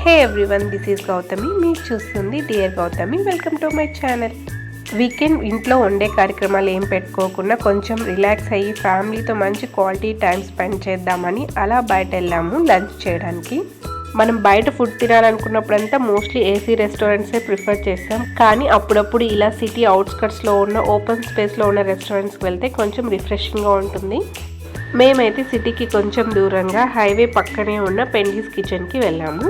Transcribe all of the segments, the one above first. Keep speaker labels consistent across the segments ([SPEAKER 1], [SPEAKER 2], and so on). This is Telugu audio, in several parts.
[SPEAKER 1] Hey everyone, this is Gautami. మీరు చూస్తుంది dear Gautami. Welcome to my channel. Weekend ఇంట్లో ఉండే కార్యక్రమాలు ఏం పెట్టుకోకుండా కొంచెం రిలాక్స్ అయ్యి ఫ్యామిలీతో మంచి క్వాలిటీ టైం స్పెండ్ చేద్దామని అలా బయట వెళ్ళాము లంచ్ చేయడానికి. మనం బయట ఫుడ్ తినాలనుకున్నప్పుడంతా మోస్ట్లీ ఏసీ రెస్టారెంట్సే ప్రిఫర్ చేస్తాం. కానీ అప్పుడప్పుడు ఇలా సిటీ అవుట్స్కట్స్లో ఉన్న ఓపెన్ స్పేస్లో ఉన్న రెస్టారెంట్స్కి వెళ్తే కొంచెం రిఫ్రెషింగ్గా ఉంటుంది. మేమైతే సిటీకి కొంచెం దూరంగా హైవే పక్కనే ఉన్న పెండీస్ కిచెన్కి వెళ్ళాము.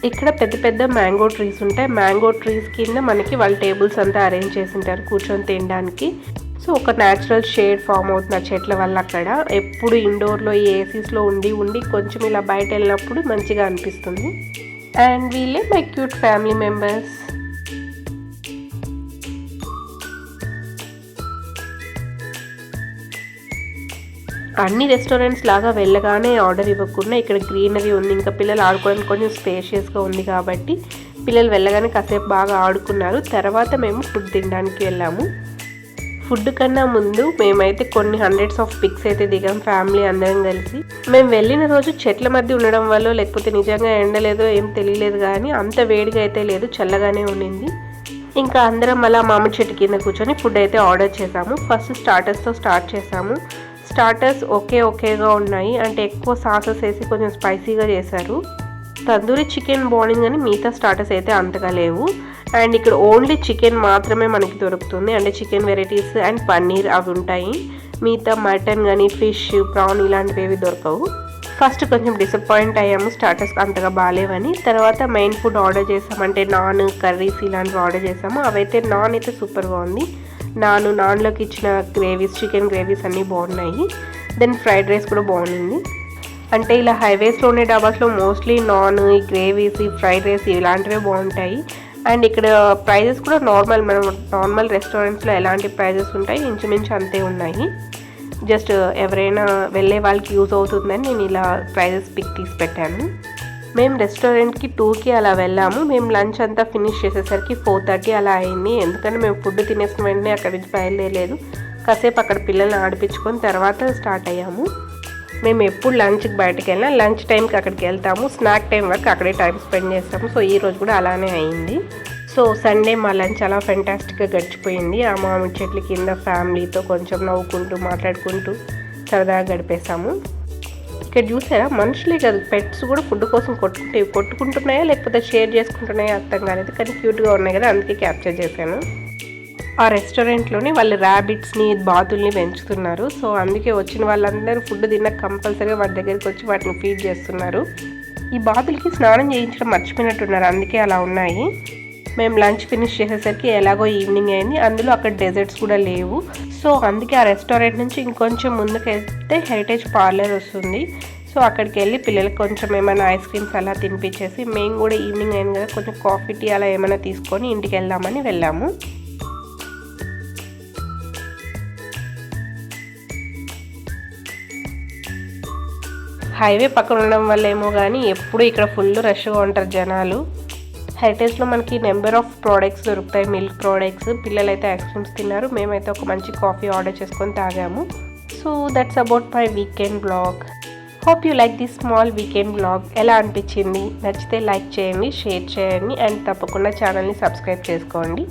[SPEAKER 1] ఇక్కడ పెద్ద పెద్ద మ్యాంగో ట్రీస్ ఉంటాయి. మ్యాంగో ట్రీస్ కింద మనకి వాళ్ళ టేబుల్స్ అంతా అరేంజ్ చేసి ఉంటారు కూర్చొని తినడానికి. సో ఒక న్యాచురల్ షేడ్ ఫామ్ అవుతుంది ఆ చెట్ల వల్ల. అక్కడ ఎప్పుడు ఇండోర్లో ఈ ఏసీస్లో ఉండి కొంచెం ఇలా బయట వెళ్ళినప్పుడు మంచిగా అనిపిస్తుంది. అండ్ వీళ్ళే మై క్యూట్ ఫ్యామిలీ మెంబర్స్. అన్ని రెస్టారెంట్స్ లాగా వెళ్ళగానే ఆర్డర్ ఇవ్వకుండా ఇక్కడ గ్రీనరీ ఉంది, ఇంకా పిల్లలు ఆడుకోవడానికి కొంచెం స్పేషియస్గా ఉంది కాబట్టి పిల్లలు వెళ్ళగానే కాసేపు బాగా ఆడుకున్నారు. తర్వాత మేము ఫుడ్ తినడానికి వెళ్ళాము. ఫుడ్ కన్నా ముందు మేమైతే కొన్ని హండ్రెడ్స్ ఆఫ్ పిక్స్ అయితే దిగాం ఫ్యామిలీ అందరం కలిసి. మేము వెళ్ళిన రోజు చెట్ల మధ్య ఉండడం వల్ల లేకపోతే నిజంగా ఎండలేదో ఏం తెలియలేదు, కానీ అంత వేడిగా అయితే లేదు, చల్లగానే ఉండింది. ఇంకా అందరం అలా మామిడి చెట్టు కింద కూర్చొని ఫుడ్ అయితే ఆర్డర్ చేసాము. ఫస్ట్ స్టార్టర్స్తో స్టార్ట్ చేసాము. స్టార్టర్స్ ఓకేగా ఉన్నాయి, అంటే ఎక్కువ సాసెస్ వేసి కొంచెం స్పైసీగా చేశారు. తందూరి చికెన్ బాగుంది కానీ మిగతా స్టార్టర్స్ అయితే అంతగా లేవు. అండ్ ఇక్కడ ఓన్లీ చికెన్ మాత్రమే మనకి దొరుకుతుంది, అంటే చికెన్ వెరైటీస్ అండ్ పన్నీర్ అవి ఉంటాయి. మిగతా మటన్ కానీ ఫిష్ ప్రాన్ ఇలాంటివి ఏవి దొరకవు. ఫస్ట్ కొంచెం డిసప్పాయింట్ అయ్యాము, స్టార్టర్స్ అంతగా బాగాలేవని. తర్వాత మెయిన్ ఫుడ్ ఆర్డర్ చేసాము, అంటే నాన్ కర్రీస్ ఇలాంటివి ఆర్డర్ చేసాము. అవైతే నాన్ అయితే సూపర్గా ఉంది. నాన్లోకి ఇచ్చిన గ్రేవీస్, చికెన్ గ్రేవీస్ అన్నీ బాగున్నాయి. దెన్ ఫ్రైడ్ రైస్ కూడా బాగుంది. అంటే ఇలా హైవేస్లో ఉండే డాబాస్లో మోస్ట్లీ నాన్, ఈ గ్రేవీస్, ఈ ఫ్రైడ్ రైస్ ఇలాంటివే బాగుంటాయి. అండ్ ఇక్కడ ప్రైజెస్ కూడా మనం నార్మల్ రెస్టారెంట్స్లో ఎలాంటి ప్రైజెస్ ఉంటాయి ఇంచుమించు అంతే ఉన్నాయి. జస్ట్ ఎవరైనా వెళ్ళే వాళ్ళకి యూజ్ అవుతుందని నేను ఇలా ప్రైజెస్ పిక్ తీసి పెట్టాను. మేము రెస్టారెంట్కి 2కి అలా వెళ్ళాము. మేము లంచ్ అంతా ఫినిష్ చేసేసరికి 4:30 అలా అయింది. ఎందుకంటే మేము ఫుడ్ తినేసిన వెంటనే అక్కడి నుంచి బయలుదేరలేదు, కాసేపు అక్కడ పిల్లల్ని ఆడిపించుకొని తర్వాత స్టార్ట్ అయ్యాము. మేము ఎప్పుడు లంచ్కి బయటకు వెళ్ళినా లంచ్ టైంకి అక్కడికి వెళ్తాము, స్నాక్ టైం వరకు అక్కడే టైం స్పెండ్ చేస్తాము. సో ఈ రోజు కూడా అలానే అయింది. సో సండే మా లంచ్ అలా ఫెంటాస్టిక్గా గడిచిపోయింది. ఆ మామిడి చెట్ల కింద ఫ్యామిలీతో కొంచెం నవ్వుకుంటూ మాట్లాడుకుంటూ సరదాగా గడిపేసాము. ఇక్కడ చూసారా, మనుషులే కాదు పెట్స్ కూడా ఫుడ్ కోసం కొట్టుకుంటున్నాయా లేకపోతే షేర్ చేసుకుంటున్నాయా అర్థం కాలేదు, కానీ క్యూట్గా ఉన్నాయి కదా, అందుకే క్యాప్చర్ చేశాను. ఆ రెస్టారెంట్లోని వాళ్ళు ర్యాబిట్స్ని, బాతుల్ని పెంచుతున్నారు. సో అందుకే వచ్చిన వాళ్ళందరూ ఫుడ్ తిన్నాక కంపల్సరీగా వాటి దగ్గరికి వచ్చి వాటిని ఫీడ్ చేస్తున్నారు. ఈ బాతులకి స్నానం చేయించడం మర్చిపోయినట్టున్నారు, అందుకే అలా ఉన్నాయి. మేము లంచ్ ఫినిష్ చేసేసరికి ఎలాగో ఈవినింగ్ అయింది. అందులో అక్కడ డెజర్ట్స్ కూడా లేవు. సో అందుకే ఆ రెస్టారెంట్ నుంచి ఇంకొంచెం ముందుకు వెళ్తే హెరిటేజ్ పార్లర్ వస్తుంది. సో అక్కడికి వెళ్ళి పిల్లలకి కొంచెం ఏమైనా ఐస్ క్రీమ్స్ అలా తినిపించేసి మేము కూడా ఈవినింగ్ అయింది కదా కొంచెం కాఫీ టీ అలా ఏమైనా తీసుకొని ఇంటికి వెళ్దామని వెళ్ళాము. హైవే పక్కన ఉండడం వల్ల ఏమో కానీ ఎప్పుడు ఇక్కడ ఫుల్ రష్గా ఉంటారు జనాలు. హెరిటేజ్లో మనకి నెంబర్ ఆఫ్ ప్రోడక్ట్స్ దొరుకుతాయి, మిల్క్ ప్రోడక్ట్స్. పిల్లలైతే ఐస్ క్రీమ్స్ తిన్నారు, మేమైతే ఒక మంచి కాఫీ ఆర్డర్ చేసుకొని తాగాము. So that's about my weekend blog. Hope you like this small weekend blog. ఎలా అనిపించింది? నచ్చితే లైక్ చేయండి, షేర్ చేయండి అండ్ తప్పకుండా ఛానల్ని సబ్స్క్రైబ్ చేసుకోండి.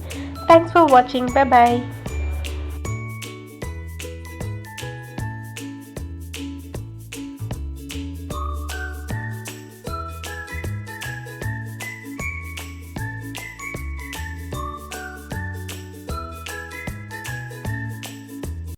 [SPEAKER 1] Thanks for watching. బాయ్.